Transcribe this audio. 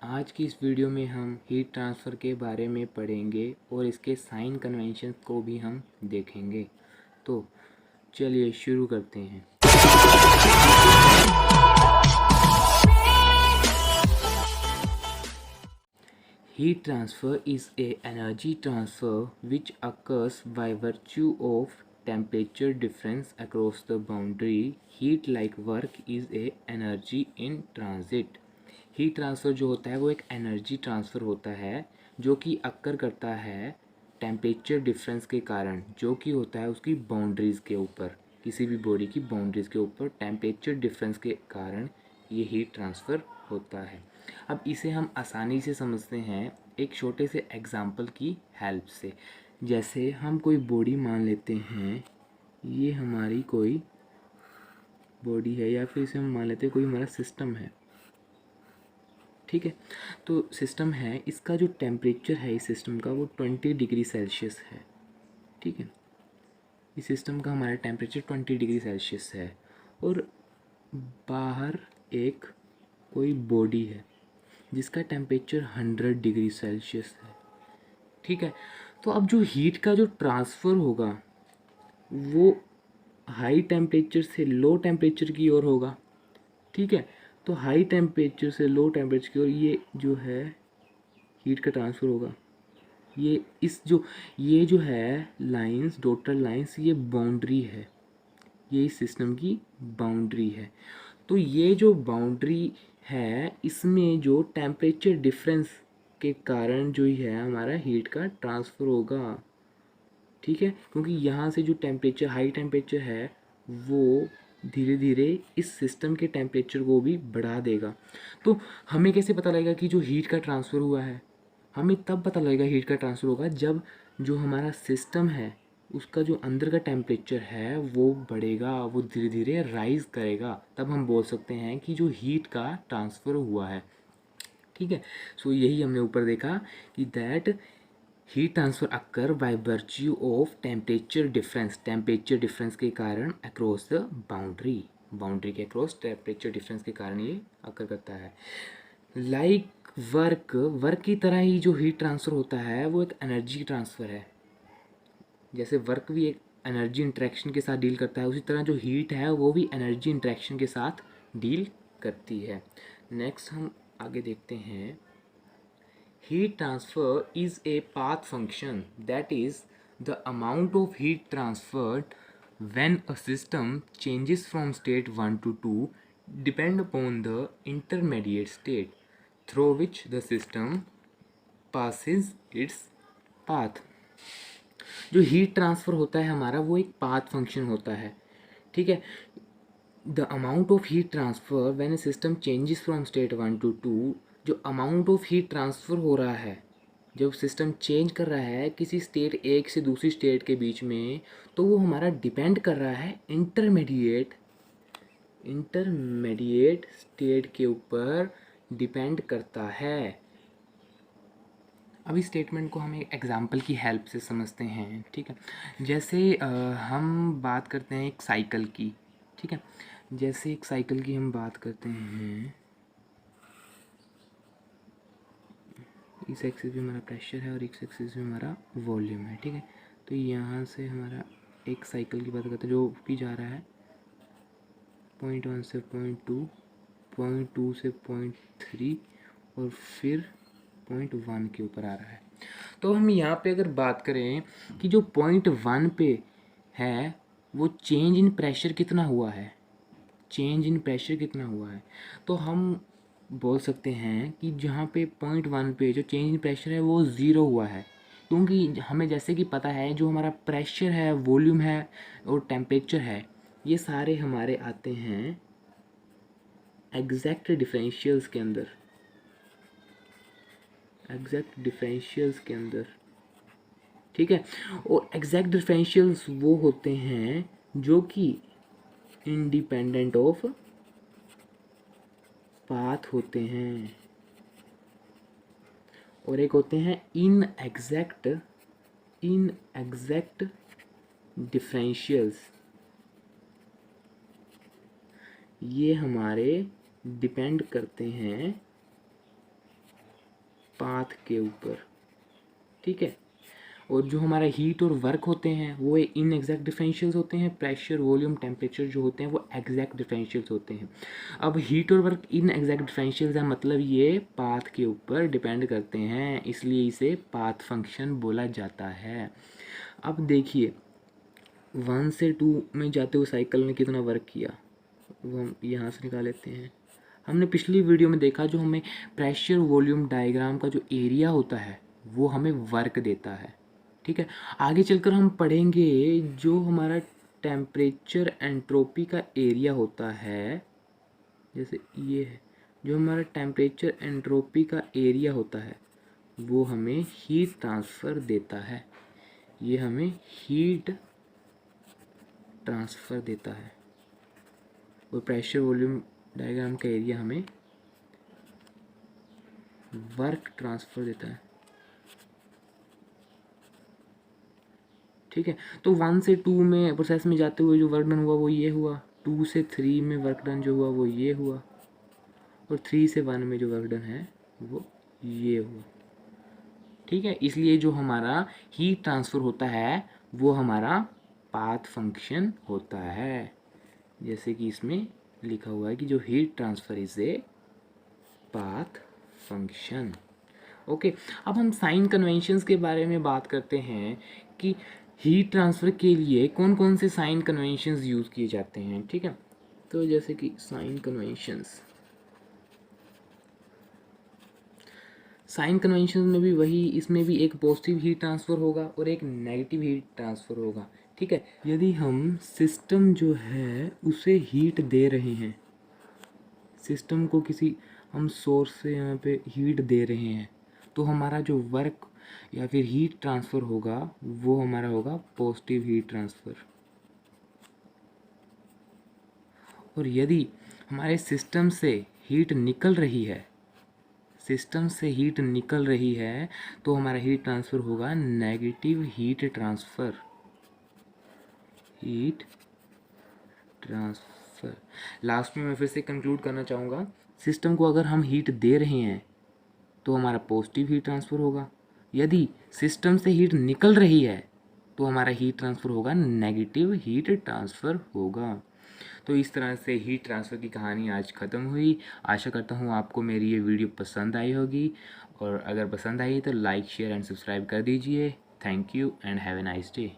आज की इस वीडियो में हम हीट ट्रांसफ़र के बारे में पढ़ेंगे और इसके साइन कन्वेंशन को भी हम देखेंगे। तो चलिए शुरू करते हैं। Heat transfer is a energy transfer which occurs by virtue of temperature difference across the boundary. Heat like work is a energy in transit. Heat transfer जो होता है वो एक एनर्जी ट्रांसफ़र होता है जो कि अक्कर करता है टेम्परेचर डिफरेंस के कारण, जो कि होता है उसकी बाउंड्रीज़ के ऊपर, किसी भी बॉडी की बाउंड्रीज़ के ऊपर टेम्परेचर डिफरेंस के कारण ये हीट ट्रांसफ़र होता है। अब इसे हम आसानी से समझते हैं एक छोटे से एग्जाम्पल की हेल्प से। जैसे हम कोई बॉडी मान लेते हैं, ये हमारी कोई बॉडी है या फिर इसे हम मान लेते हैं कोई हमारा सिस्टम है, ठीक है। तो सिस्टम है, इसका जो टेम्परेचर है इस सिस्टम का वो 20 डिग्री सेल्सियस है, ठीक है। इस सिस्टम का हमारा टेम्परेचर 20 डिग्री सेल्सियस है और बाहर एक कोई बॉडी है जिसका टेम्परेचर 100 डिग्री सेल्सियस है, ठीक है। तो अब जो हीट का जो ट्रांसफ़र होगा वो हाई टेम्परेचर से लो टेम्परेचर की ओर होगा, ठीक है। तो हाई टेम्परेचर से लो टेम्परेचर की ओर ये जो है हीट का ट्रांसफ़र होगा। ये जो है लाइंस, डॉटेड लाइंस, ये बाउंड्री है, ये इस सिस्टम की बाउंड्री है। तो ये जो बाउंड्री है इसमें जो टेम्परेचर डिफरेंस के कारण जो है हमारा हीट का ट्रांसफ़र होगा, ठीक है। क्योंकि यहाँ से जो टेम्परेचर हाई टेम्परेचर है वो धीरे धीरे इस सिस्टम के टेम्परेचर को भी बढ़ा देगा। तो हमें कैसे पता लगेगा कि जो हीट का ट्रांसफ़र हुआ है? हमें तब पता लगेगा हीट का ट्रांसफ़र होगा जब जो हमारा सिस्टम है उसका जो अंदर का टेम्परेचर है वो बढ़ेगा, वो धीरे धीरे राइज़ करेगा, तब हम बोल सकते हैं कि जो हीट का ट्रांसफ़र हुआ है, ठीक है। सो यही हमने ऊपर देखा कि that heat transfer occur by virtue of temperature difference, temperature difference के कारण अक्रॉस द बाउंड्री, बाउंड्री के अक्रॉस टेम्परेचर डिफरेंस के कारण ये अक्कर करता है। लाइक वर्क की तरह ही जो हीट ट्रांसफ़र होता है वो एक एनर्जी ट्रांसफ़र है। जैसे वर्क भी एक एनर्जी इंटरेक्शन के साथ डील करता है, उसी तरह जो हीट है वो भी एनर्जी इंटरेक्शन के साथ डील करती है। नेक्स्ट हम आगे देखते हैं। Heat transfer is a path function, that is, the amount of heat transferred when a system changes from state 1 to 2 depend upon the intermediate state through which the system passes its path। जो heat transfer होता है हमारा वो एक path function होता है, ठीक है। The amount of heat transfer when A system changes from state 1 to 2, जो अमाउंट ऑफ हीट ट्रांसफ़र हो रहा है जब सिस्टम चेंज कर रहा है किसी स्टेट एक से दूसरी स्टेट के बीच में, तो वो हमारा डिपेंड कर रहा है इंटरमीडिएट स्टेट के ऊपर डिपेंड करता है। अब इस स्टेटमेंट को हम एक एग्जांपल की हेल्प से समझते हैं, ठीक है। जैसे हम बात करते हैं एक साइकिल की, ठीक है। जैसे एक साइकिल की हम बात करते हैं, इस एक्सिस पे हमारा प्रेशर है और इस एक्सिस पे हमारा वॉल्यूम है, ठीक है। तो यहाँ से हमारा एक साइकिल की बात करते हैं जो की जा रहा है 0.1 से 0.2, 0.2 से 0.3 और फिर 0.1 के ऊपर आ रहा है। तो हम यहाँ पे अगर बात करें कि जो 0.1 पे है वो चेंज इन प्रेशर कितना हुआ है, चेंज इन प्रेशर कितना हुआ है, तो हम बोल सकते हैं कि जहाँ पे 0.1 पे जो चेंज इन प्रेशर है वो ज़ीरो हुआ है। क्योंकि हमें जैसे कि पता है जो हमारा प्रेशर है, वॉल्यूम है और टेम्परेचर है, ये सारे हमारे आते हैं एग्जैक्ट डिफरेंशियल्स के अंदर, एग्जैक्ट डिफरेंशियल्स के अंदर, ठीक है। और एग्जैक्ट डिफरेंशियल्स वो होते हैं जो कि इंडिपेंडेंट ऑफ पाथ होते हैं, और एक होते हैं इनएग्जैक्ट डिफरेंशियल्स। ये हमारे डिपेंड करते हैं पाथ के ऊपर, ठीक है। और जो हमारा हीट और वर्क होते हैं वो इन एग्जैक्ट डिफरेंशियल्स होते हैं, प्रेशर वॉल्यूम टेम्परेचर जो होते हैं वो एग्जैक्ट डिफरेंशियल्स होते हैं। अब हीट और वर्क इन एग्जैक्ट डिफरेंशियल्स है, मतलब ये पाथ के ऊपर डिपेंड करते हैं, इसलिए इसे पाथ फंक्शन बोला जाता है। अब देखिए 1 से 2 में जाते हुए साइकिल ने कितना वर्क किया वो हम यहाँ से निकाल लेते हैं। हमने पिछली वीडियो में देखा जो हमें प्रेशर वॉल्यूम डायग्राम का जो एरिया होता है वो हमें वर्क देता है, ठीक है। आगे चलकर हम पढ़ेंगे जो हमारा टेम्परेचर एंट्रोपी का एरिया होता है, जैसे ये है, जो हमारा टेम्परेचर एंट्रोपी का एरिया होता है वो हमें हीट ट्रांसफ़र देता है, ये हमें हीट ट्रांसफ़र देता है। और प्रेशर वॉल्यूम डायग्राम का एरिया हमें वर्क ट्रांसफ़र देता है, ठीक है। तो 1 से 2 में प्रोसेस में जाते हुए जो वर्क डन हुआ वो ये हुआ, 2 से 3 में वर्क डन जो हुआ वो ये हुआ, और 3 से 1 में जो वर्क डन है वो ये हुआ, ठीक है। इसलिए जो हमारा हीट ट्रांसफ़र होता है वो हमारा पाथ फंक्शन होता है, जैसे कि इसमें लिखा हुआ है कि जो heat transfer is a path function. Okay, अब हम साइन कन्वेंशंस के बारे में बात करते हैं कि हीट ट्रांसफ़र के लिए कौन कौन से साइन कन्वेंशंस यूज़ किए जाते हैं, ठीक है। तो जैसे कि साइन कन्वेंशंस में भी वही, इसमें भी एक पॉजिटिव हीट ट्रांसफ़र होगा और एक नेगेटिव हीट ट्रांसफ़र होगा, ठीक है। यदि हम सिस्टम जो है उसे हीट दे रहे हैं, सिस्टम को किसी हम सोर्स से यहाँ पे हीट दे रहे हैं, तो हमारा जो वर्क या फिर हीट ट्रांसफ़र होगा वो हमारा होगा पॉजिटिव हीट ट्रांसफ़र। और यदि हमारे सिस्टम से हीट निकल रही है, तो हमारा हीट ट्रांसफ़र होगा नेगेटिव हीट ट्रांसफ़र, लास्ट में मैं फिर से कंक्लूड करना चाहूँगा, सिस्टम को अगर हम हीट दे रहे हैं तो हमारा पॉजिटिव हीट ट्रांसफ़र होगा, यदि सिस्टम से हीट निकल रही है तो हमारा हीट ट्रांसफ़र होगा नेगेटिव हीट ट्रांसफ़र होगा। तो इस तरह से हीट ट्रांसफ़र की कहानी आज ख़त्म हुई। आशा करता हूँ आपको मेरी ये वीडियो पसंद आई होगी, और अगर पसंद आई तो लाइक शेयर एंड सब्सक्राइब कर दीजिए। Thank you and have a nice day.